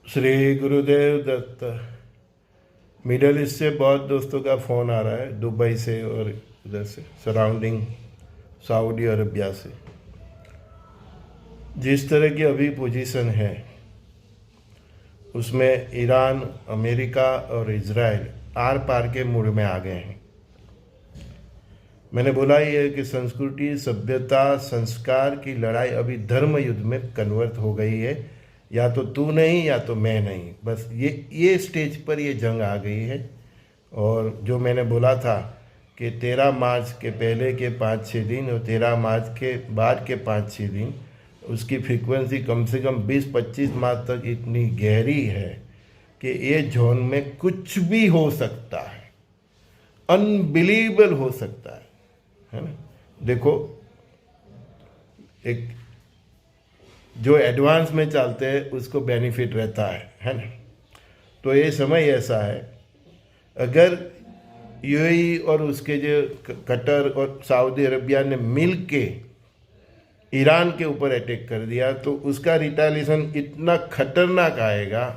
Shri Gurudev Datta. Middle east से बहुत दोस्तों का फ़ोन आ रहा है, दुबई से और उधर से सराउंडिंग सऊदी अरबिया से। जिस तरह की अभी पोजीशन है उसमें ईरान, अमेरिका और इजराइल आर पार के मूड में आ गए हैं। मैंने बोला ही है कि संस्कृति, सभ्यता, संस्कार की लड़ाई अभी धर्म युद्ध में कन्वर्ट हो गई है। या तो तू नहीं या तो मैं नहीं, बस ये स्टेज पर ये जंग आ गई है। और जो मैंने बोला था कि 13 मार्च के पहले के 5-6 दिन और 13 मार्च के बाद के 5-6 दिन उसकी फ्रीक्वेंसी कम से कम 20-25 मार्च तक इतनी गहरी है कि ये जोन में कुछ भी हो सकता है, अनबिलीवेबल हो सकता है ना। देखो, एक जो एडवांस में चलते हैं उसको बेनिफिट रहता है ना। तो ये समय ऐसा है, अगर यूएई और उसके जो कतर और सऊदी अरबिया ने मिल के ईरान के ऊपर अटैक कर दिया तो उसका रिटेलिएशन इतना खतरनाक आएगा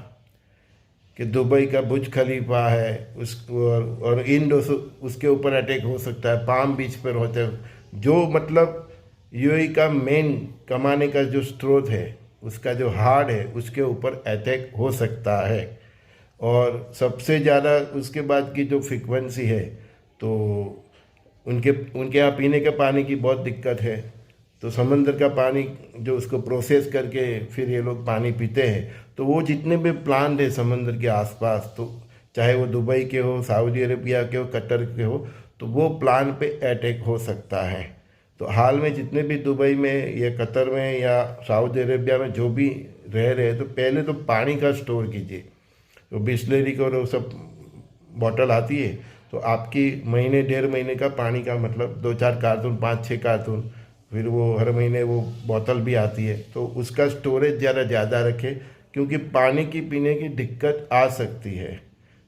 कि दुबई का बुर्ज खलीफा है और इन उसके ऊपर अटैक हो सकता है। पाम बीच पर होते जो मतलब यूएई का मेन कमाने का जो स्रोत है, उसका जो हार्ड है, उसके ऊपर अटैक हो सकता है। और सबसे ज़्यादा उसके बाद की जो फ्रीक्वेंसी है, तो उनके यहाँ पीने के पानी की बहुत दिक्कत है। तो समंदर का पानी जो उसको प्रोसेस करके फिर ये लोग पानी पीते हैं, तो वो जितने भी प्लांट है समंदर के आसपास, तो चाहे वो दुबई के हो, सऊदी अरेबिया के हो, कतर के हो, तो वो प्लान पे अटैक हो सकता है। तो हाल में जितने भी दुबई में या कतर में या सऊदी अरेबिया में जो भी रह रहे हैं, तो पहले तो पानी का स्टोर कीजिए। तो बिस्लरी का वो सब बॉटल आती है, तो आपकी महीने 1.5 महीने का पानी का मतलब 2-4 कार्टून, 5-6 कार्टून, फिर वो हर महीने वो बोतल भी आती है, तो उसका स्टोरेज ज़्यादा रखें, क्योंकि पानी की पीने की दिक्कत आ सकती है।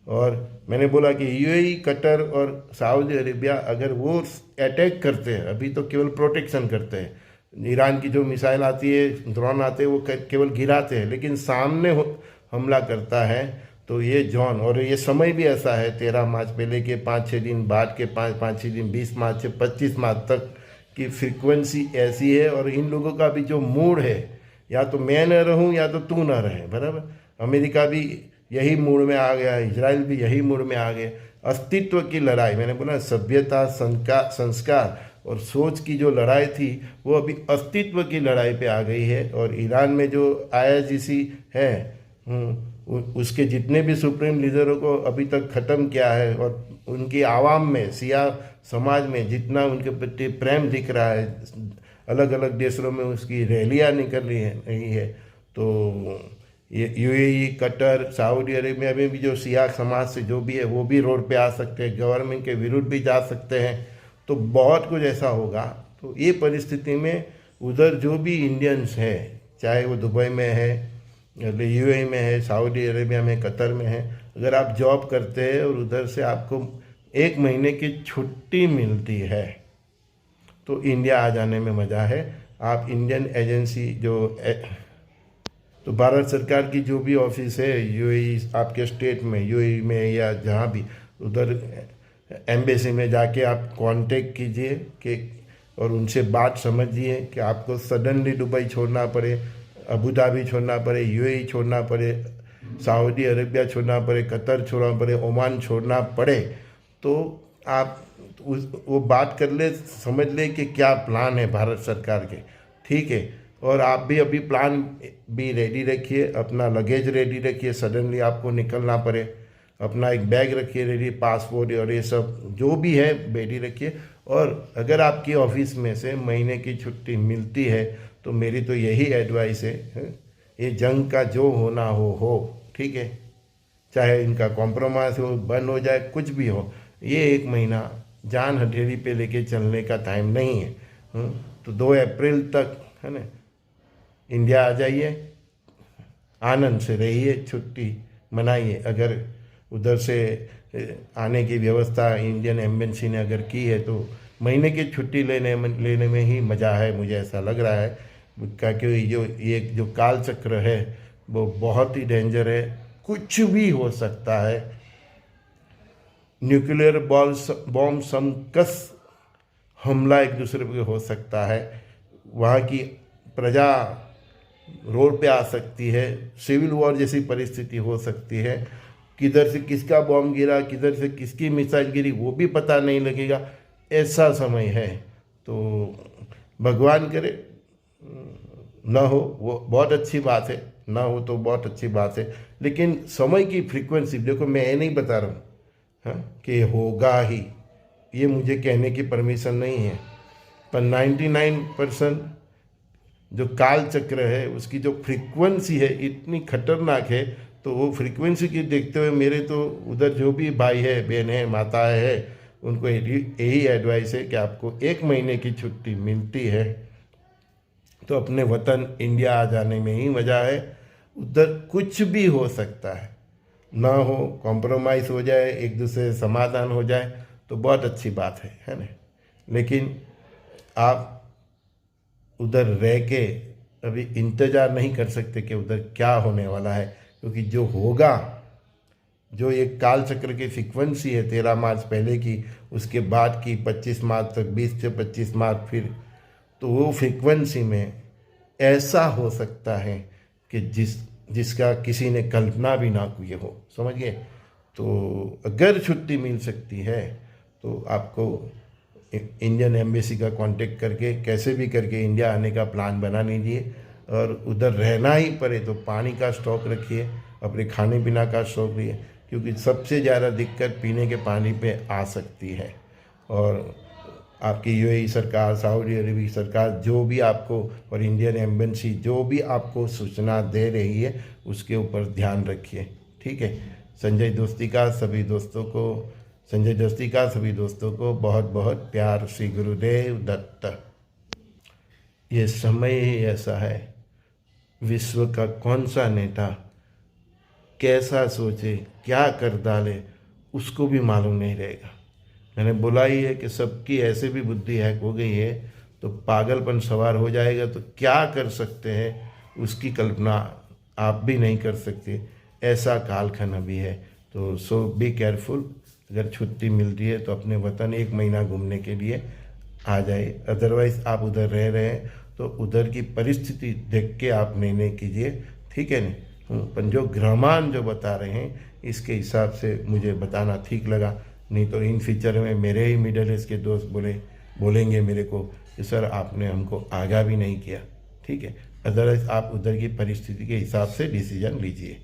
और मैंने बोला कि यूएई, कतर और सऊदी अरेबिया अगर वो अटैक करते हैं, अभी तो केवल प्रोटेक्शन करते हैं। ईरान की जो मिसाइल आती है, ड्रोन आते हैं, वो केवल गिराते हैं, लेकिन सामने हमला करता है तो ये जॉन। और ये समय भी ऐसा है, 13 मार्च पहले के 5-6 दिन, बाद के 5-6 दिन, 20 मार्च से 25 मार्च तक की फ्रीक्वेंसी ऐसी है। और इन लोगों का भी जो मूड है, या तो मैं न रहूं या तो तू न रहे, बराबर। अमेरिका भी यही मूड में आ गया, इजराइल भी यही मूड में आ गया। अस्तित्व की लड़ाई, मैंने बोला सभ्यता, संस्कार और सोच की जो लड़ाई थी, वो अभी अस्तित्व की लड़ाई पे आ गई है। और ईरान में जो आईआरजीसी है, उसके जितने भी सुप्रीम लीडरों को अभी तक ख़त्म किया है, और उनकी आवाम में, सिया समाज में जितना उनके प्रति प्रेम दिख रहा है, अलग अलग देशों में उसकी रैलियाँ निकल रही है। तो ये यूएई, कतर, सऊदी अरेबिया में भी जो सिया समाज से जो भी है, वो भी रोड पे आ सकते हैं, गवर्नमेंट के विरुद्ध भी जा सकते हैं। तो बहुत कुछ ऐसा होगा। तो ये परिस्थिति में उधर जो भी इंडियंस हैं, चाहे वो दुबई में है, यूएई में है, सऊदी अरेबिया में, कतर में है, अगर आप जॉब करते हैं और उधर से आपको 1 महीने की छुट्टी मिलती है, तो इंडिया आ जाने में मज़ा है। आप इंडियन एजेंसी तो भारत सरकार की जो भी ऑफिस है यूएई, आपके स्टेट में, यूएई में या जहाँ भी, उधर एम्बेसी में जाके आप कांटेक्ट कीजिए कि और उनसे बात समझिए कि आपको सडनली दुबई छोड़ना पड़े, अबू धाबी छोड़ना पड़े, यूएई छोड़ना पड़े, सऊदी अरेबिया छोड़ना पड़े, कतर छोड़ना पड़े, ओमान छोड़ना पड़े, तो आप वो बात कर ले, समझ ले कि क्या प्लान है भारत सरकार के, ठीक है। और आप भी अभी प्लान भी रेडी रखिए, अपना लगेज रेडी रखिए, सडनली आपको निकलना पड़े, अपना एक बैग रखिए रेडी, पासपोर्ट और ये सब जो भी है रेडी रखिए। और अगर आपकी ऑफिस में से महीने की छुट्टी मिलती है, तो मेरी तो यही एडवाइस है, ये जंग का जो होना हो, ठीक है, चाहे इनका कॉम्प्रोमाइज़ हो, बंद हो जाए, कुछ भी हो, ये 1 महीना जान हथेली पे लेके चलने का टाइम नहीं है। तो 2 अप्रैल तक, है ना, इंडिया आ जाइए, आनंद से रहिए, छुट्टी मनाइए। अगर उधर से आने की व्यवस्था इंडियन एम्बेसी ने अगर की है, तो महीने की छुट्टी लेने में ही मज़ा है, मुझे ऐसा लग रहा है। क्योंकि ये जो काल चक्र है, वो बहुत ही डेंजर है, कुछ भी हो सकता है। न्यूक्लियर बॉम्ब समकस हमला एक दूसरे पे हो सकता है, वहाँ की प्रजा रोड पे आ सकती है, सिविल वॉर जैसी परिस्थिति हो सकती है, किधर से किसका बॉम्ब गिरा, किधर से किसकी मिसाइल गिरी वो भी पता नहीं लगेगा, ऐसा समय है। तो भगवान करे ना हो, वो बहुत अच्छी बात है, ना हो तो बहुत अच्छी बात है, लेकिन समय की फ्रीक्वेंसी देखो, मैं ये नहीं बता रहा हूँ हाँ कि होगा ही, ये मुझे कहने की परमिशन नहीं है, पर 99% जो काल चक्र है उसकी जो फ्रीक्वेंसी है इतनी खतरनाक है। तो वो फ्रीक्वेंसी की देखते हुए मेरे तो उधर जो भी भाई है, बहन है, माताएं है, उनको यही एडवाइस है कि आपको 1 महीने की छुट्टी मिलती है तो अपने वतन इंडिया आ जाने में ही मज़ा है। उधर कुछ भी हो सकता है, ना हो, कॉम्प्रोमाइज़ हो जाए, एक दूसरे से समाधान हो जाए तो बहुत अच्छी बात है ना। लेकिन आप उधर रह के अभी इंतज़ार नहीं कर सकते कि उधर क्या होने वाला है, क्योंकि जो होगा, जो एक काल चक्र की फ्रीक्वेंसी है 13 मार्च पहले की, उसके बाद की 25 मार्च तक, 20 से 25 मार्च फिर, तो वो फ्रीक्वेंसी में ऐसा हो सकता है कि जिसका किसी ने कल्पना भी ना की हो, समझिए। तो अगर छुट्टी मिल सकती है तो आपको इंडियन एम्बेसी का कांटेक्ट करके कैसे भी करके इंडिया आने का प्लान बना लीजिए, और उधर रहना ही पड़े तो पानी का स्टॉक रखिए, अपने खाने पीना का स्टॉक रखिए, क्योंकि सबसे ज़्यादा दिक्कत पीने के पानी पे आ सकती है। और आपकी यूएई सरकार, सऊदी अरब सरकार जो भी आपको, और इंडियन एम्बेसी जो भी आपको सूचना दे रही है उसके ऊपर ध्यान रखिए, ठीक है। संजय दोस्ती का सभी दोस्तों को बहुत बहुत प्यार, श्री गुरुदेव दत्त। ये समय ही ऐसा है, विश्व का कौन सा नेता कैसा सोचे, क्या कर डाले, उसको भी मालूम नहीं रहेगा। मैंने बोला ही है कि सबकी ऐसे भी बुद्धि हैक हो गई है तो पागलपन सवार हो जाएगा, तो क्या कर सकते हैं उसकी कल्पना आप भी नहीं कर सकते, ऐसा कालखंड अभी है। तो सो बी केयरफुल। अगर छुट्टी मिलती है तो अपने वतन 1 महीना घूमने के लिए आ जाए, अदरवाइज़ आप उधर रह रहे हैं तो उधर की परिस्थिति देख के आप निर्णय कीजिए, ठीक है ना। पर जो ग्रामान जो बता रहे हैं इसके हिसाब से मुझे बताना ठीक लगा, नहीं तो इन फ्यूचर में मेरे ही मिडिल ईस्ट के दोस्त बोलेंगे मेरे को कि सर आपने हमको आगाह भी नहीं किया, ठीक है। अदरवाइज़ आप उधर की परिस्थिति के हिसाब से डिसीजन लीजिए।